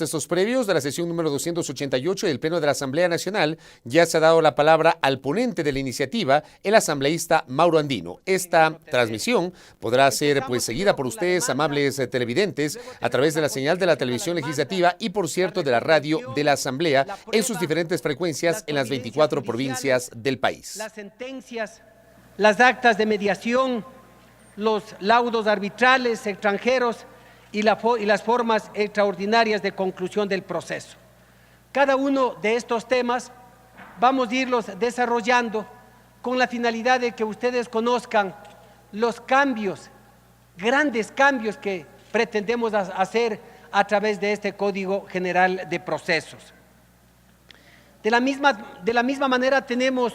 procesos previos de la sesión número 288 del Pleno de la Asamblea Nacional, ya se ha dado la palabra al ponente de la iniciativa, el asambleísta Mauro Andino. Esta transmisión podrá ser seguida por ustedes, amables televidentes, a través de la señal de la televisión legislativa y, por cierto, de la radio de la Asamblea en sus diferentes frecuencias en las 24 provincias del país. Las sentencias, las actas de mediación, los laudos arbitrales extranjeros y las formas extraordinarias de conclusión del proceso. Cada uno de estos temas vamos a irlos desarrollando con la finalidad de que ustedes conozcan los cambios, grandes cambios que pretendemos hacer a través de este Código General de Procesos. De la misma manera tenemos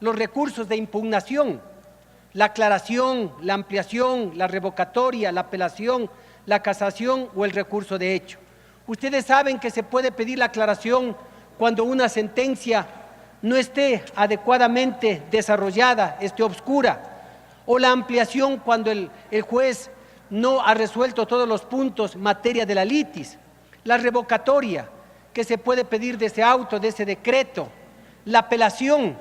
los recursos de impugnación, la aclaración, la ampliación, la revocatoria, la apelación, la casación o el recurso de hecho. Ustedes saben que se puede pedir la aclaración cuando una sentencia no esté adecuadamente desarrollada, esté obscura, o la ampliación cuando el juez no ha resuelto todos los puntos en materia de la litis, la revocatoria que se puede pedir de ese auto, de ese decreto, la apelación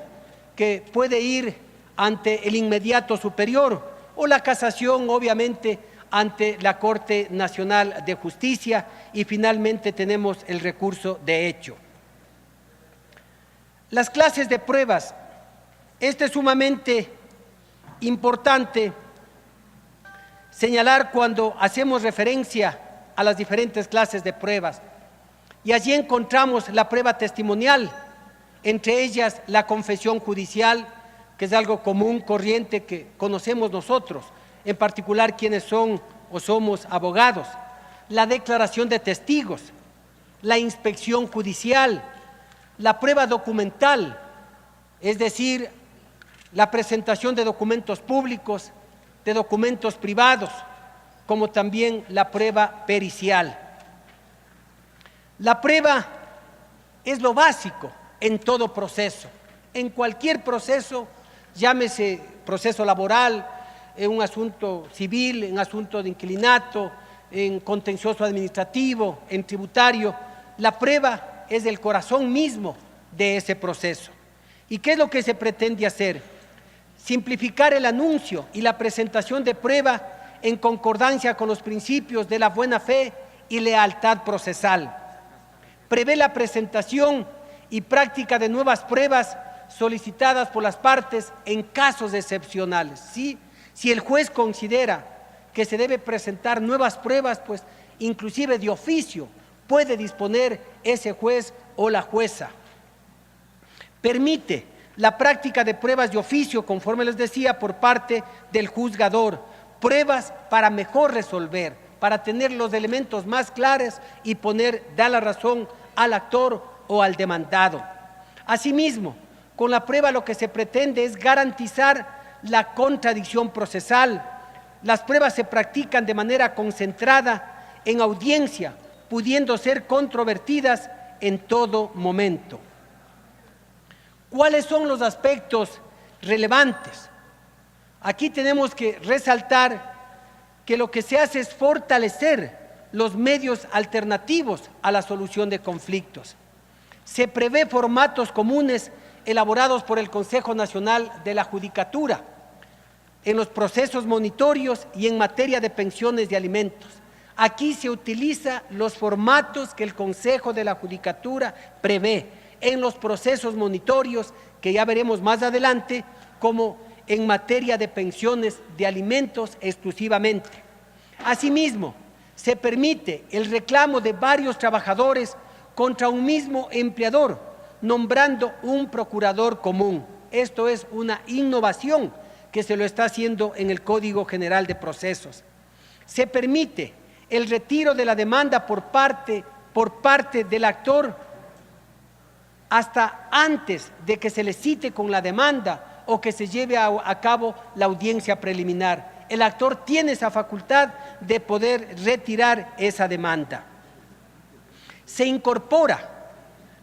que puede ir ante el inmediato superior o la casación, obviamente, ante la Corte Nacional de Justicia, y finalmente tenemos el recurso de hecho. Las clases de pruebas, esto es sumamente importante señalar cuando hacemos referencia a las diferentes clases de pruebas, y allí encontramos la prueba testimonial, entre ellas la confesión judicial, que es algo común, corriente, que conocemos nosotros, en particular quienes son o somos abogados, la declaración de testigos, la inspección judicial, la prueba documental, es decir, la presentación de documentos públicos, de documentos privados, como también la prueba pericial. La prueba es lo básico en todo proceso, en cualquier proceso, llámese proceso laboral, en un asunto civil, en asunto de inquilinato, en contencioso administrativo, en tributario. La prueba es el corazón mismo de ese proceso. ¿Y qué es lo que se pretende hacer? Simplificar el anuncio y la presentación de prueba en concordancia con los principios de la buena fe y lealtad procesal. Prevé la presentación y práctica de nuevas pruebas solicitadas por las partes en casos excepcionales. ¿Sí? Si el juez considera que se debe presentar nuevas pruebas, pues inclusive de oficio puede disponer ese juez o la jueza. Permite la práctica de pruebas de oficio, conforme les decía, por parte del juzgador, pruebas para mejor resolver, para tener los elementos más claros y dar la razón al actor o al demandado. Asimismo, con la prueba lo que se pretende es garantizar la contradicción procesal. Las pruebas se practican de manera concentrada en audiencia, pudiendo ser controvertidas en todo momento. ¿Cuáles son los aspectos relevantes? Aquí tenemos que resaltar que lo que se hace es fortalecer los medios alternativos a la solución de conflictos. Se prevé formatos comunes elaborados por el Consejo Nacional de la Judicatura en los procesos monitorios y en materia de pensiones de alimentos. Aquí se utilizan los formatos que el Consejo de la Judicatura prevé en los procesos monitorios, que ya veremos más adelante, como en materia de pensiones de alimentos exclusivamente. Asimismo, se permite el reclamo de varios trabajadores contra un mismo empleador, nombrando un procurador común. Esto es una innovación que se lo está haciendo en el Código General de Procesos. Se permite el retiro de la demanda por parte del actor hasta antes de que se le cite con la demanda o que se lleve a cabo la audiencia preliminar. El actor tiene esa facultad de poder retirar esa demanda. Se incorpora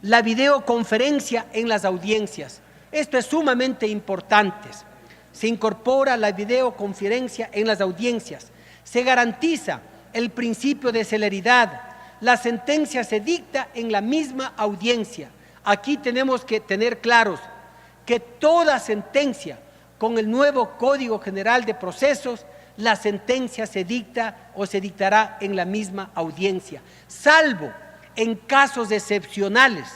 la videoconferencia en las audiencias. Esto es sumamente importante. Se incorpora la videoconferencia en las audiencias. Se garantiza el principio de celeridad, la sentencia se dicta en la misma audiencia. Aquí tenemos que tener claros que toda sentencia con el nuevo Código General de Procesos, la sentencia se dicta o se dictará en la misma audiencia, salvo en casos excepcionales.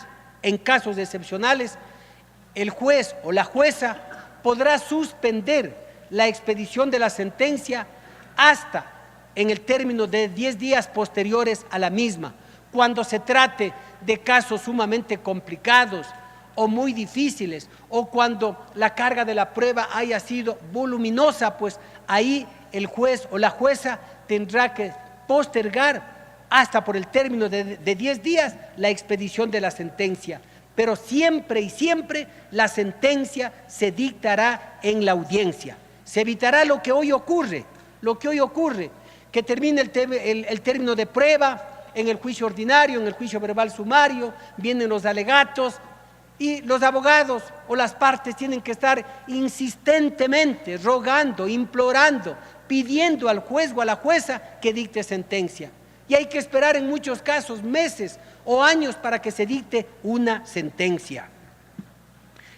En casos excepcionales, el juez o la jueza podrá suspender la expedición de la sentencia hasta en el término de 10 días posteriores a la misma, cuando se trate de casos sumamente complicados o muy difíciles, o cuando la carga de la prueba haya sido voluminosa, pues ahí el juez o la jueza tendrá que postergar hasta por el término de 10 días la expedición de la sentencia. Pero siempre y siempre la sentencia se dictará en la audiencia. Se evitará lo que hoy ocurre, que termine el término de prueba en el juicio ordinario, en el juicio verbal sumario, vienen los alegatos y los abogados o las partes tienen que estar insistentemente rogando, implorando, pidiendo al juez o a la jueza que dicte sentencia. Y hay que esperar en muchos casos meses o años para que se dicte una sentencia.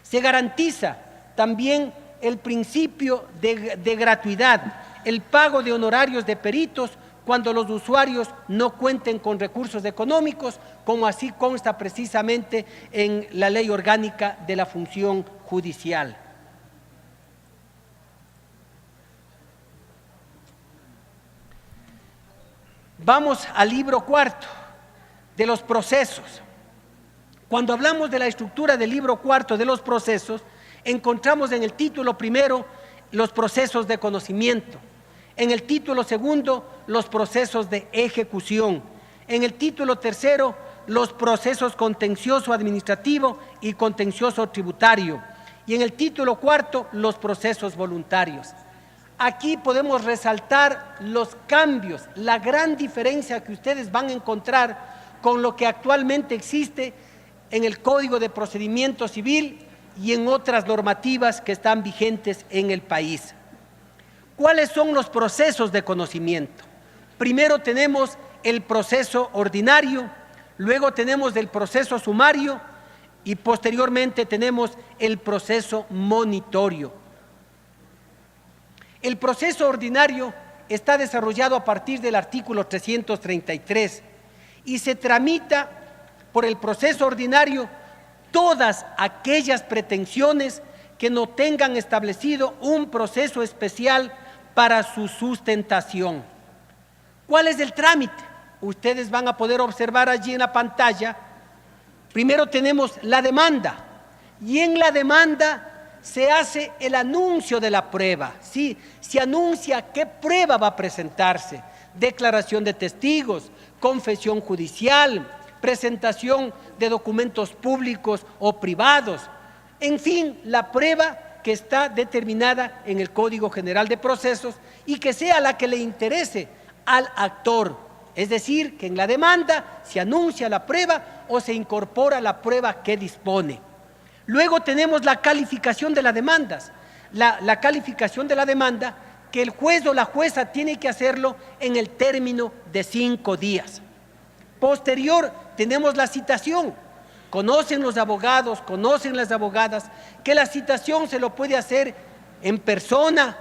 Se garantiza también el principio de gratuidad, el pago de honorarios de peritos cuando los usuarios no cuenten con recursos económicos, como así consta precisamente en la Ley Orgánica de la Función Judicial. Vamos al libro cuarto de los procesos. Cuando hablamos de la estructura del libro cuarto de los procesos, encontramos en el título primero los procesos de conocimiento, en el título segundo los procesos de ejecución, en el título tercero los procesos contencioso administrativo y contencioso tributario, y en el título cuarto los procesos voluntarios. Aquí podemos resaltar los cambios, la gran diferencia que ustedes van a encontrar con lo que actualmente existe en el Código de Procedimiento Civil y en otras normativas que están vigentes en el país. ¿Cuáles son los procesos de conocimiento? Primero tenemos el proceso ordinario, luego tenemos el proceso sumario y posteriormente tenemos el proceso monitorio. El proceso ordinario está desarrollado a partir del artículo 333 y se tramita por el proceso ordinario todas aquellas pretensiones que no tengan establecido un proceso especial para su sustentación. ¿Cuál es el trámite? Ustedes van a poder observar allí en la pantalla. Primero tenemos la demanda, y en la demanda se hace el anuncio de la prueba, ¿sí? Se anuncia qué prueba va a presentarse, declaración de testigos, confesión judicial, presentación de documentos públicos o privados, en fin, la prueba que está determinada en el Código General de Procesos y que sea la que le interese al actor, es decir, que en la demanda se anuncia la prueba o se incorpora la prueba que dispone. Luego tenemos la calificación de las demandas, la calificación de la demanda que el juez o la jueza tiene que hacerlo en el término de 5 días. Posterior tenemos la citación. Conocen los abogados, conocen las abogadas que la citación se lo puede hacer en persona,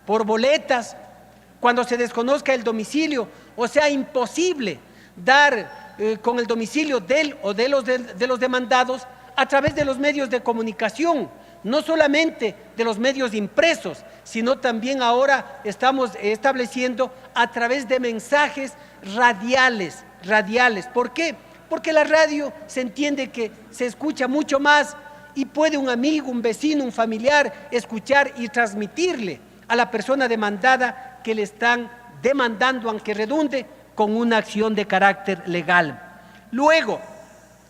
por boletas, cuando se desconozca el domicilio, o sea imposible dar con el domicilio del o de los demandados a través de los medios de comunicación, no solamente de los medios impresos, sino también ahora estamos estableciendo a través de mensajes radiales. ¿Por qué? Porque la radio se entiende que se escucha mucho más y puede un amigo, un vecino, un familiar escuchar y transmitirle a la persona demandada que le están demandando, aunque redunde, con una acción de carácter legal. Luego,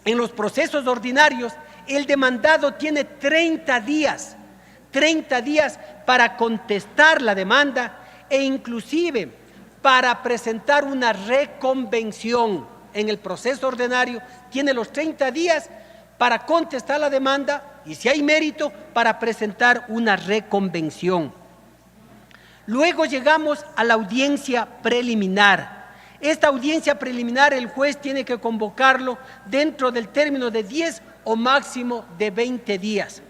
en los procesos ordinarios, el demandado tiene 30 días para contestar la demanda e inclusive para presentar una reconvención. En el proceso ordinario tiene los 30 días para contestar la demanda y, si hay mérito, para presentar una reconvención. Luego llegamos a la audiencia preliminar. Esta audiencia preliminar el juez tiene que convocarlo dentro del término de 10 o máximo de 20 días.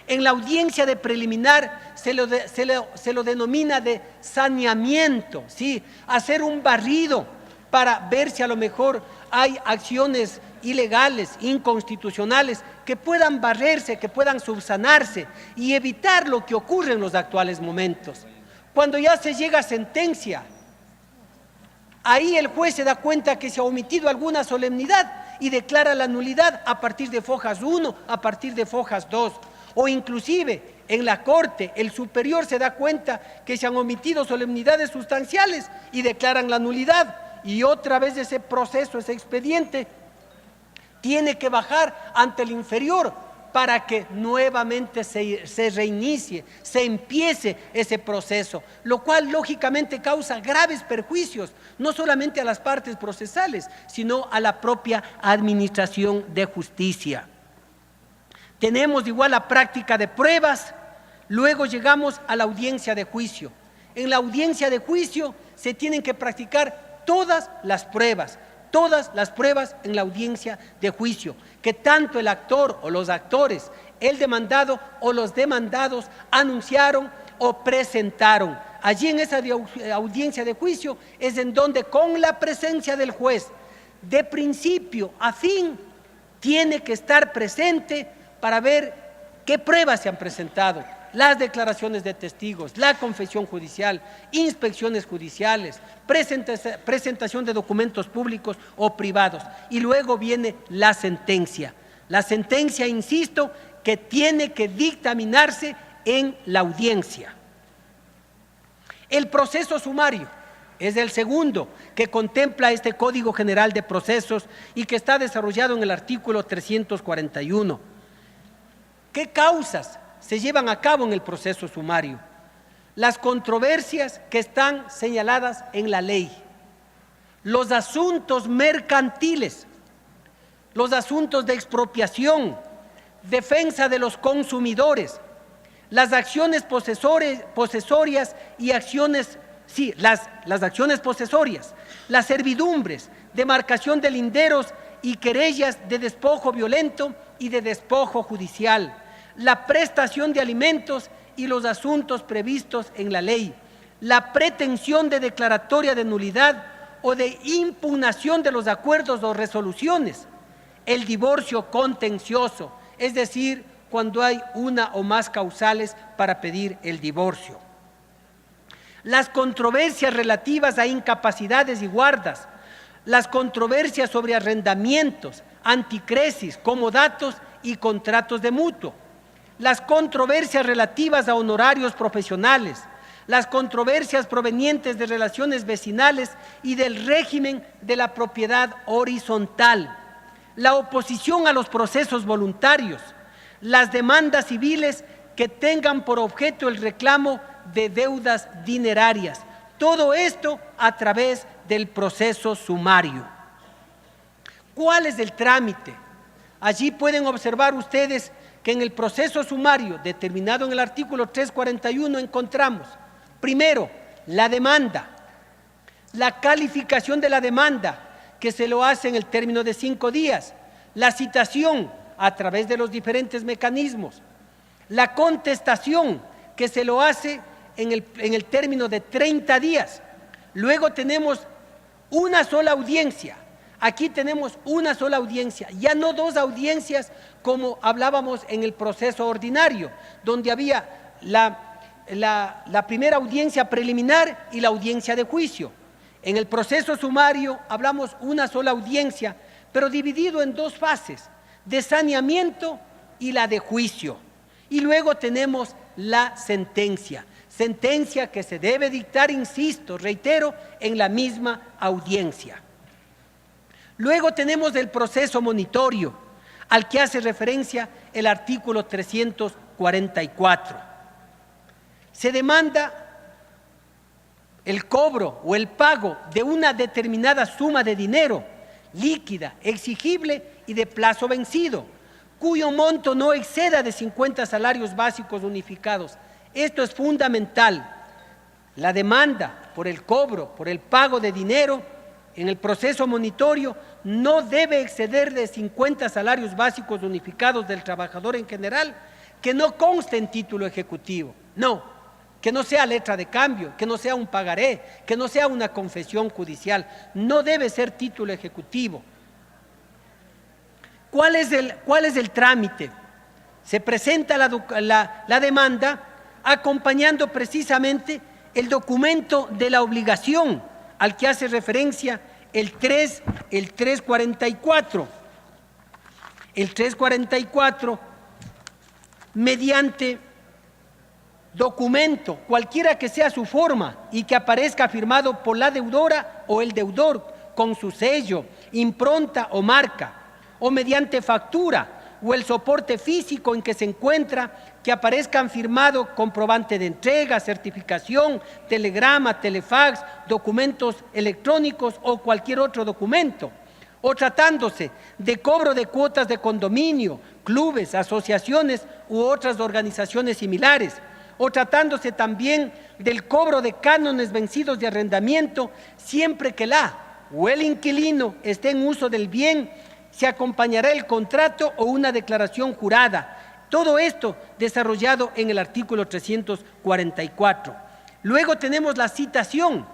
En la audiencia de preliminar se lo denomina de saneamiento, ¿sí? Hacer un barrido para ver si a lo mejor hay acciones ilegales, inconstitucionales, que puedan barrerse, que puedan subsanarse y evitar lo que ocurre en los actuales momentos. Cuando ya se llega a sentencia, ahí el juez se da cuenta que se ha omitido alguna solemnidad y declara la nulidad a partir de fojas 1, a partir de fojas 2. O inclusive en la corte el superior se da cuenta que se han omitido solemnidades sustanciales y declaran la nulidad. Y otra vez ese proceso, ese expediente, tiene que bajar ante el inferior para que nuevamente se reinicie, se empiece ese proceso, lo cual lógicamente causa graves perjuicios, no solamente a las partes procesales, sino a la propia administración de justicia. Tenemos igual la práctica de pruebas, luego llegamos a la audiencia de juicio. En la audiencia de juicio se tienen que practicar todas las pruebas en la audiencia de juicio, que tanto el actor o los actores, el demandado o los demandados anunciaron o presentaron. Allí en esa audiencia de juicio es en donde con la presencia del juez, de principio a fin, tiene que estar presente para ver qué pruebas se han presentado, las declaraciones de testigos, la confesión judicial, inspecciones judiciales, presentación de documentos públicos o privados. Y luego viene la sentencia. La sentencia, insisto, que tiene que dictaminarse en la audiencia. El proceso sumario es el segundo que contempla este Código General de Procesos y que está desarrollado en el artículo 341. ¿Qué causas se llevan a cabo en el proceso sumario? Las controversias que están señaladas en la ley, los asuntos mercantiles, los asuntos de expropiación, defensa de los consumidores, las acciones posesorias y acciones, las acciones posesorias, las servidumbres, demarcación de linderos y querellas de despojo violento y de despojo judicial, la prestación de alimentos y los asuntos previstos en la ley, la pretensión de declaratoria de nulidad o de impugnación de los acuerdos o resoluciones, el divorcio contencioso, es decir, cuando hay una o más causales para pedir el divorcio. Las controversias relativas a incapacidades y guardas, las controversias sobre arrendamientos, anticresis, comodatos y contratos de mutuo, las controversias relativas a honorarios profesionales, las controversias provenientes de relaciones vecinales y del régimen de la propiedad horizontal, la oposición a los procesos voluntarios, las demandas civiles que tengan por objeto el reclamo de deudas dinerarias. Todo esto a través del proceso sumario. ¿Cuál es el trámite? Allí pueden observar ustedes que en el proceso sumario determinado en el artículo 341 encontramos, primero, la demanda, la calificación de la demanda, que se lo hace en el término de 5 días, la citación a través de los diferentes mecanismos, la contestación, que se lo hace en el término de 30 días. Luego tenemos una sola audiencia. Aquí tenemos una sola audiencia, ya no 2 audiencias como hablábamos en el proceso ordinario, donde había la primera audiencia preliminar y la audiencia de juicio. En el proceso sumario hablamos una sola audiencia, pero dividido en 2 fases, de saneamiento y la de juicio. Y luego tenemos la sentencia que se debe dictar, insisto, reitero, en la misma audiencia. Luego tenemos el proceso monitorio, al que hace referencia el artículo 344. Se demanda el cobro o el pago de una determinada suma de dinero, líquida, exigible y de plazo vencido, cuyo monto no exceda de 50 salarios básicos unificados. Esto es fundamental. La demanda por el cobro, por el pago de dinero, en el proceso monitorio no debe exceder de 50 salarios básicos unificados del trabajador en general, que no conste en título ejecutivo, no, que no sea letra de cambio, que no sea un pagaré, que no sea una confesión judicial, no debe ser título ejecutivo. ¿Cuál es el trámite? Se presenta la demanda acompañando precisamente el documento de la obligación al que hace referencia el 344. El 344, mediante documento, cualquiera que sea su forma y que aparezca firmado por la deudora o el deudor con su sello, impronta o marca, o mediante factura o el soporte físico en que se encuentra, que aparezcan firmado comprobante de entrega, certificación, telegrama, telefax, documentos electrónicos o cualquier otro documento, o tratándose de cobro de cuotas de condominio, clubes, asociaciones u otras organizaciones similares, o tratándose también del cobro de cánones vencidos de arrendamiento, siempre que la o el inquilino esté en uso del bien, se acompañará el contrato o una declaración jurada. Todo esto desarrollado en el artículo 344. Luego tenemos la citación,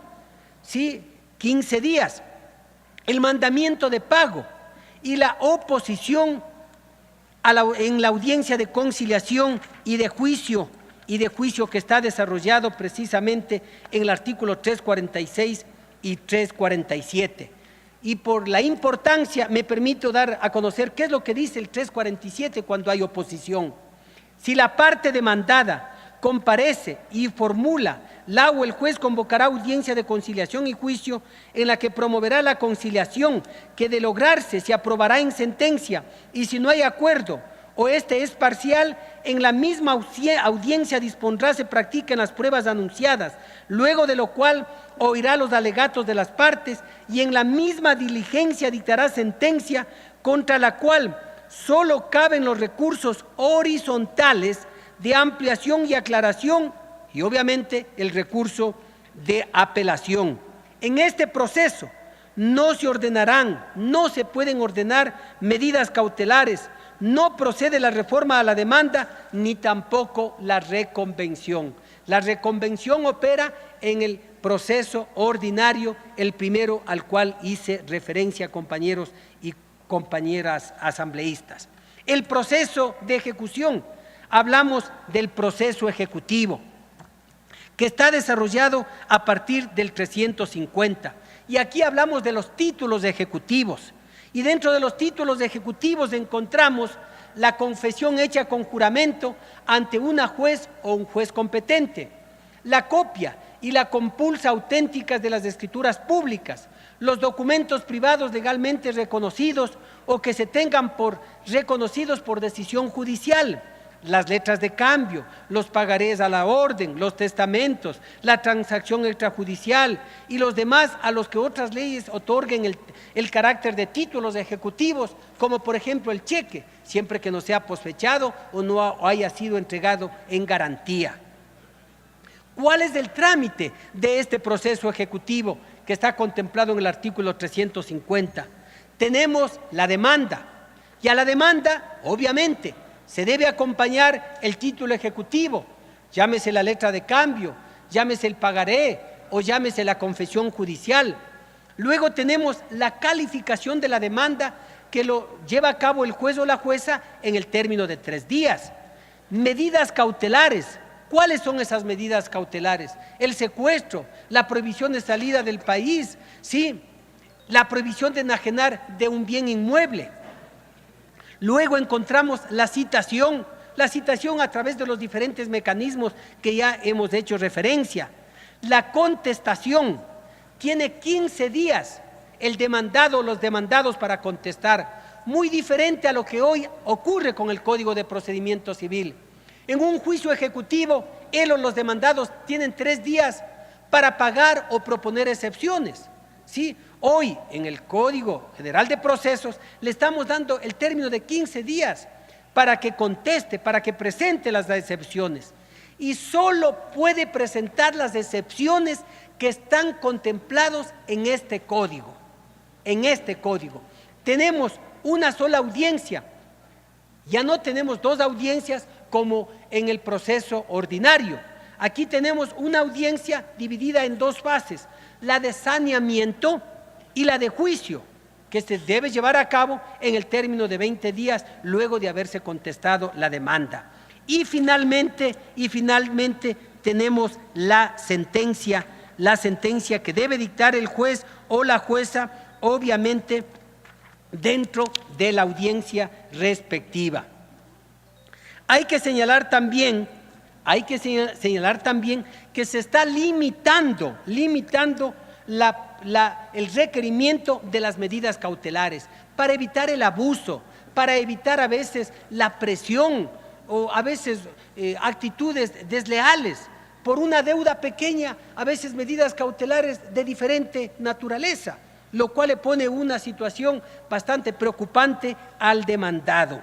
¿sí? 15 días, el mandamiento de pago y la oposición en la audiencia de conciliación y de juicio que está desarrollado precisamente en el artículo 346 y 347. Y por la importancia me permito dar a conocer qué es lo que dice el 347 cuando hay oposición. Si la parte demandada comparece y formula, la o el juez convocará audiencia de conciliación y juicio en la que promoverá la conciliación, que de lograrse se aprobará en sentencia, y si no hay acuerdo o este es parcial, en la misma audiencia dispondrá se practiquen las pruebas anunciadas, luego de lo cual oirá los alegatos de las partes y en la misma diligencia dictará sentencia, contra la cual solo caben los recursos horizontales de ampliación y aclaración y obviamente el recurso de apelación. En este proceso no se ordenarán, no se pueden ordenar medidas cautelares, no procede la reforma a la demanda ni tampoco la reconvención. La reconvención opera en el proceso ordinario, el primero al cual hice referencia, compañeros y compañeras asambleístas. El proceso de ejecución, hablamos del proceso ejecutivo, que está desarrollado a partir del 350. Y aquí hablamos de los títulos ejecutivos. Y dentro de los títulos ejecutivos encontramos la confesión hecha con juramento ante una juez o un juez competente, la copia y la compulsa auténticas de las escrituras públicas, los documentos privados legalmente reconocidos o que se tengan por reconocidos por decisión judicial, las letras de cambio, los pagarés a la orden, los testamentos, la transacción extrajudicial y los demás a los que otras leyes otorguen el carácter de títulos ejecutivos, como por ejemplo el cheque, siempre que no sea posfechado o no haya sido entregado en garantía. ¿Cuál es el trámite de este proceso ejecutivo que está contemplado en el artículo 350? Tenemos la demanda, y a la demanda, obviamente, se debe acompañar el título ejecutivo, llámese la letra de cambio, llámese el pagaré o llámese la confesión judicial. Luego tenemos la calificación de la demanda que lo lleva a cabo el juez o la jueza en el término de 3 días. Medidas cautelares. ¿Cuáles son esas medidas cautelares? El secuestro, la prohibición de salida del país, ¿sí? La prohibición de enajenar de un bien inmueble. Luego encontramos la citación a través de los diferentes mecanismos que ya hemos hecho referencia. La contestación, tiene 15 días el demandado o los demandados para contestar, muy diferente a lo que hoy ocurre con el Código de Procedimiento Civil. En un juicio ejecutivo, él o los demandados tienen 3 días para pagar o proponer excepciones, ¿sí? Hoy, en el Código General de Procesos, le estamos dando el término de 15 días para que conteste, para que presente las excepciones. Y solo puede presentar las excepciones que están contemplados en este Código. en este código. Tenemos una sola audiencia, ya no tenemos dos audiencias como en el proceso ordinario. Aquí tenemos una audiencia dividida en dos fases, la de saneamiento y la de juicio, que se debe llevar a cabo en el término de 20 días luego de haberse contestado la demanda. Y finalmente tenemos la sentencia que debe dictar el juez o la jueza, obviamente dentro de la audiencia respectiva. Hay que señalar también que se está limitando el requerimiento de las medidas cautelares para evitar el abuso, para evitar a veces la presión o a veces actitudes desleales. Por una deuda pequeña, a veces medidas cautelares de diferente naturaleza, lo cual le pone una situación bastante preocupante al demandado.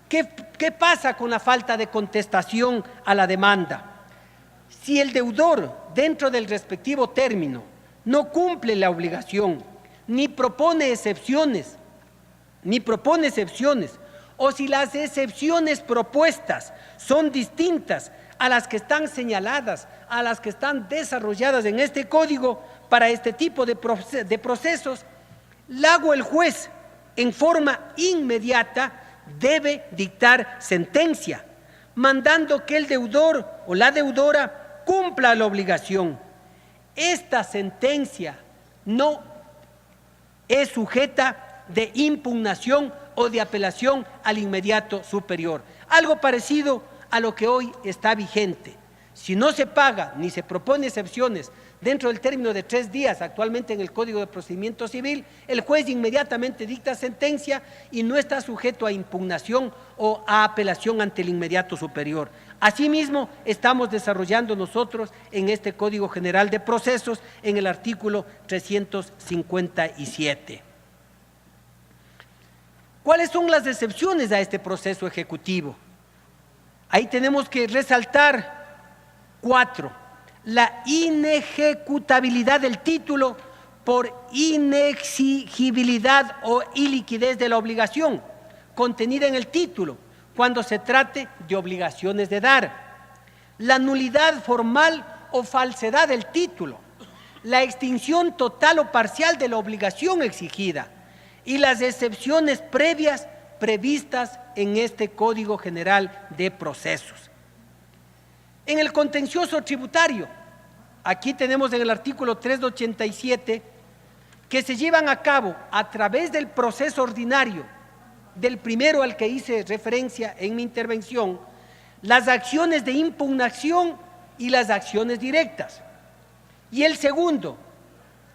¿Qué pasa con la falta de contestación a la demanda? Si el deudor, dentro del respectivo término, no cumple la obligación, ni propone excepciones, o si las excepciones propuestas son distintas a las que están señaladas, a las que están desarrolladas en este código para este tipo de procesos, luego el juez, en forma inmediata, debe dictar sentencia, mandando que el deudor o la deudora cumpla la obligación. Esta sentencia no es sujeta de impugnación o de apelación al inmediato superior. Algo parecido a lo que hoy está vigente. Si no se paga ni se propone excepciones dentro del término de 3 días, actualmente en el Código de Procedimiento Civil, el juez inmediatamente dicta sentencia y no está sujeto a impugnación o a apelación ante el inmediato superior. Asimismo, estamos desarrollando nosotros en este Código General de Procesos en el artículo 357. ¿Cuáles son las excepciones a este proceso ejecutivo? Ahí tenemos que resaltar 4. La inejecutabilidad del título por inexigibilidad o iliquidez de la obligación contenida en el título cuando se trate de obligaciones de dar. La nulidad formal o falsedad del título, la extinción total o parcial de la obligación exigida y las excepciones previas previstas en este Código General de Procesos. En el contencioso tributario, aquí tenemos en el artículo 387 que se llevan a cabo a través del proceso ordinario, del primero al que hice referencia en mi intervención, las acciones de impugnación y las acciones directas. Y el segundo,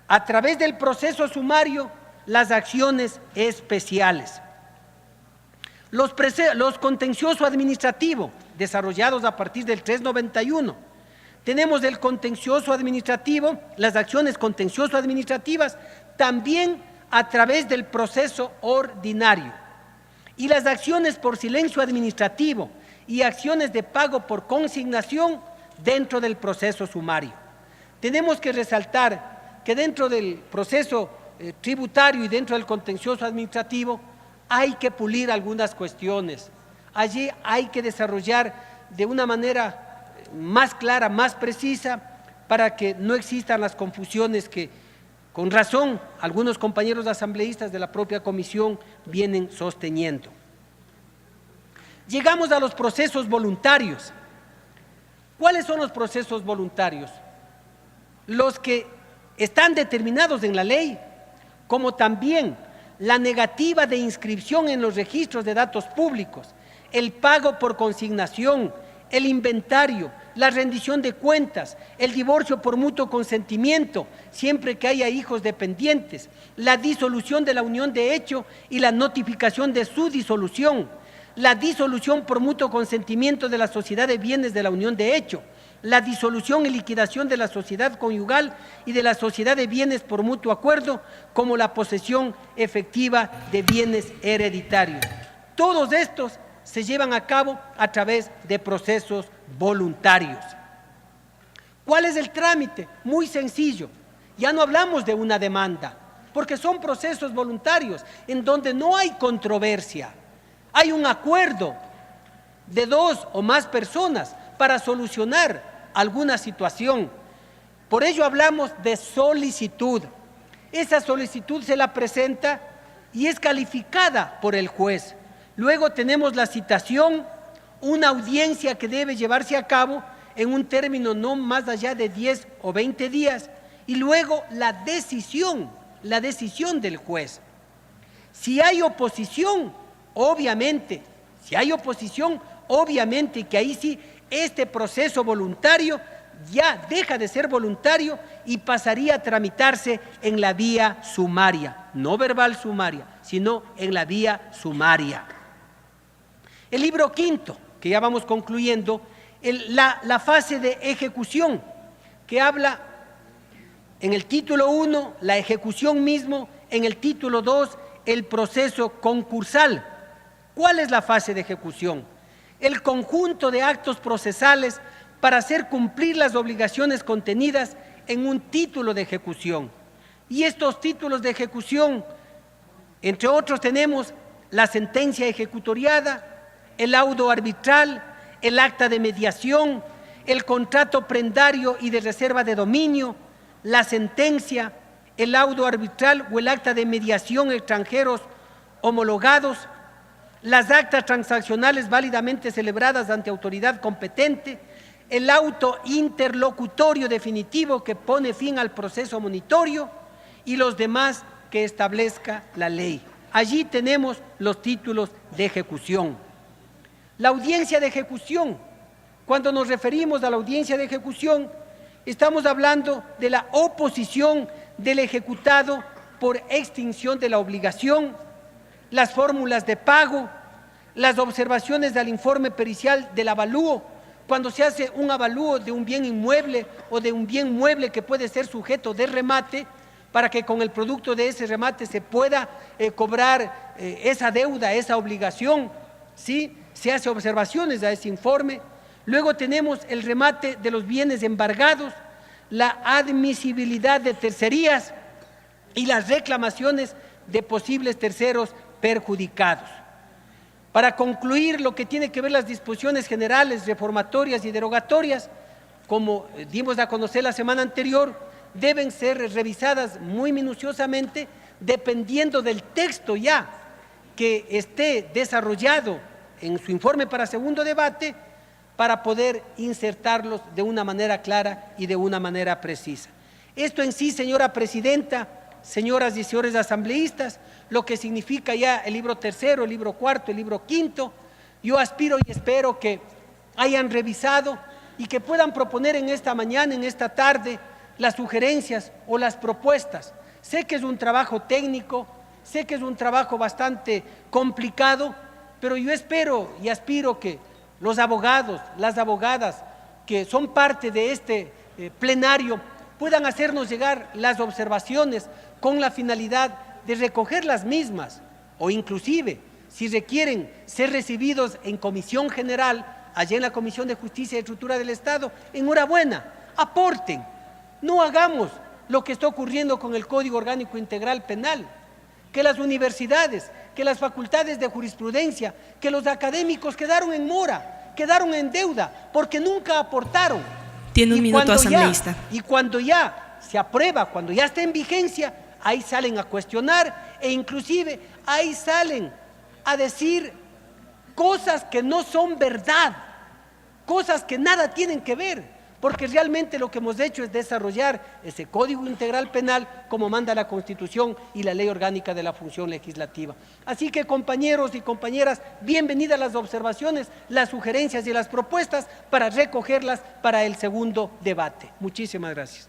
a través del proceso sumario, las acciones especiales. Los contencioso administrativo, desarrollados a partir del 391. Tenemos el contencioso administrativo, las acciones contencioso administrativas, también a través del proceso ordinario. Y las acciones por silencio administrativo y acciones de pago por consignación dentro del proceso sumario. Tenemos que resaltar que dentro del proceso tributario y dentro del contencioso administrativo hay que pulir algunas cuestiones. Allí hay que desarrollar de una manera más clara, más precisa, para que no existan las confusiones que, con razón, algunos compañeros asambleístas de la propia comisión vienen sosteniendo. Llegamos a los procesos voluntarios. ¿Cuáles son los procesos voluntarios? Los que están determinados en la ley, como también la negativa de inscripción en los registros de datos públicos, el pago por consignación, el inventario, la rendición de cuentas, el divorcio por mutuo consentimiento, siempre que haya hijos dependientes, la disolución de la unión de hecho y la notificación de su disolución, la disolución por mutuo consentimiento de la sociedad de bienes de la unión de hecho, la disolución y liquidación de la sociedad conyugal y de la sociedad de bienes por mutuo acuerdo, como la posesión efectiva de bienes hereditarios. Todos estos se llevan a cabo a través de procesos voluntarios. ¿Cuál es el trámite? Muy sencillo. Ya no hablamos de una demanda. porque son procesos voluntarios en donde no hay controversia, hay un acuerdo de dos o más personas para solucionar alguna situación. Por ello hablamos de solicitud. Esa solicitud se la presenta y es calificada por el juez. Luego tenemos la citación, una audiencia que debe llevarse a cabo en un término no más allá de 10 o 20 días, y luego la decisión del juez. Si hay oposición, obviamente que ahí sí este proceso voluntario ya deja de ser voluntario y pasaría a tramitarse en la vía sumaria, no verbal sumaria, sino en la vía sumaria. El libro quinto, que ya vamos concluyendo, la fase de ejecución, que habla en el título 1, la ejecución mismo, en el título 2, el proceso concursal. ¿Cuál es la fase de ejecución? El conjunto de actos procesales para hacer cumplir las obligaciones contenidas en un título de ejecución. Y estos títulos de ejecución, entre otros, tenemos la sentencia ejecutoriada, el laudo arbitral, el acta de mediación, el contrato prendario y de reserva de dominio, la sentencia, el laudo arbitral o el acta de mediación extranjeros homologados, las actas transaccionales válidamente celebradas ante autoridad competente, el auto interlocutorio definitivo que pone fin al proceso monitorio y los demás que establezca la ley. Allí tenemos los títulos de ejecución. La audiencia de ejecución. Cuando nos referimos a la audiencia de ejecución, estamos hablando de la oposición del ejecutado por extinción de la obligación, las fórmulas de pago, las observaciones del informe pericial del avalúo, cuando se hace un avalúo de un bien inmueble o de un bien mueble que puede ser sujeto de remate, para que con el producto de ese remate se pueda cobrar esa deuda, esa obligación, ¿sí? Se hace observaciones a ese informe. Luego tenemos el remate de los bienes embargados, la admisibilidad de tercerías y las reclamaciones de posibles terceros perjudicados. Para concluir lo que tiene que ver las disposiciones generales, reformatorias y derogatorias, como dimos a conocer la semana anterior, deben ser revisadas muy minuciosamente dependiendo del texto ya que esté desarrollado en su informe para segundo debate, para poder insertarlos de una manera clara y de una manera precisa. Esto en sí, señora presidenta, señoras y señores asambleístas, lo que significa ya el libro tercero, el libro cuarto, el libro quinto. Yo aspiro y espero que hayan revisado y que puedan proponer en esta mañana, en esta tarde, las sugerencias o las propuestas. Sé que es un trabajo técnico, sé que es un trabajo bastante complicado, pero yo espero y aspiro que los abogados, las abogadas que son parte de este plenario puedan hacernos llegar las observaciones con la finalidad de recoger las mismas o inclusive, si requieren ser recibidos en comisión general, allá en la Comisión de Justicia y Estructura del Estado, enhorabuena, aporten, no hagamos lo que está ocurriendo con el Código Orgánico Integral Penal, que las universidades, que las facultades de jurisprudencia, que los académicos quedaron en mora, quedaron en deuda, porque nunca aportaron. Tiene un minuto, asambleísta. Y cuando ya se aprueba, cuando ya está en vigencia, ahí salen a cuestionar e inclusive ahí salen a decir cosas que no son verdad, cosas que nada tienen que ver, porque realmente lo que hemos hecho es desarrollar ese Código Integral Penal como manda la Constitución y la Ley Orgánica de la Función Legislativa. Así que, compañeros y compañeras, bienvenidas las observaciones, las sugerencias y las propuestas para recogerlas para el segundo debate. Muchísimas gracias.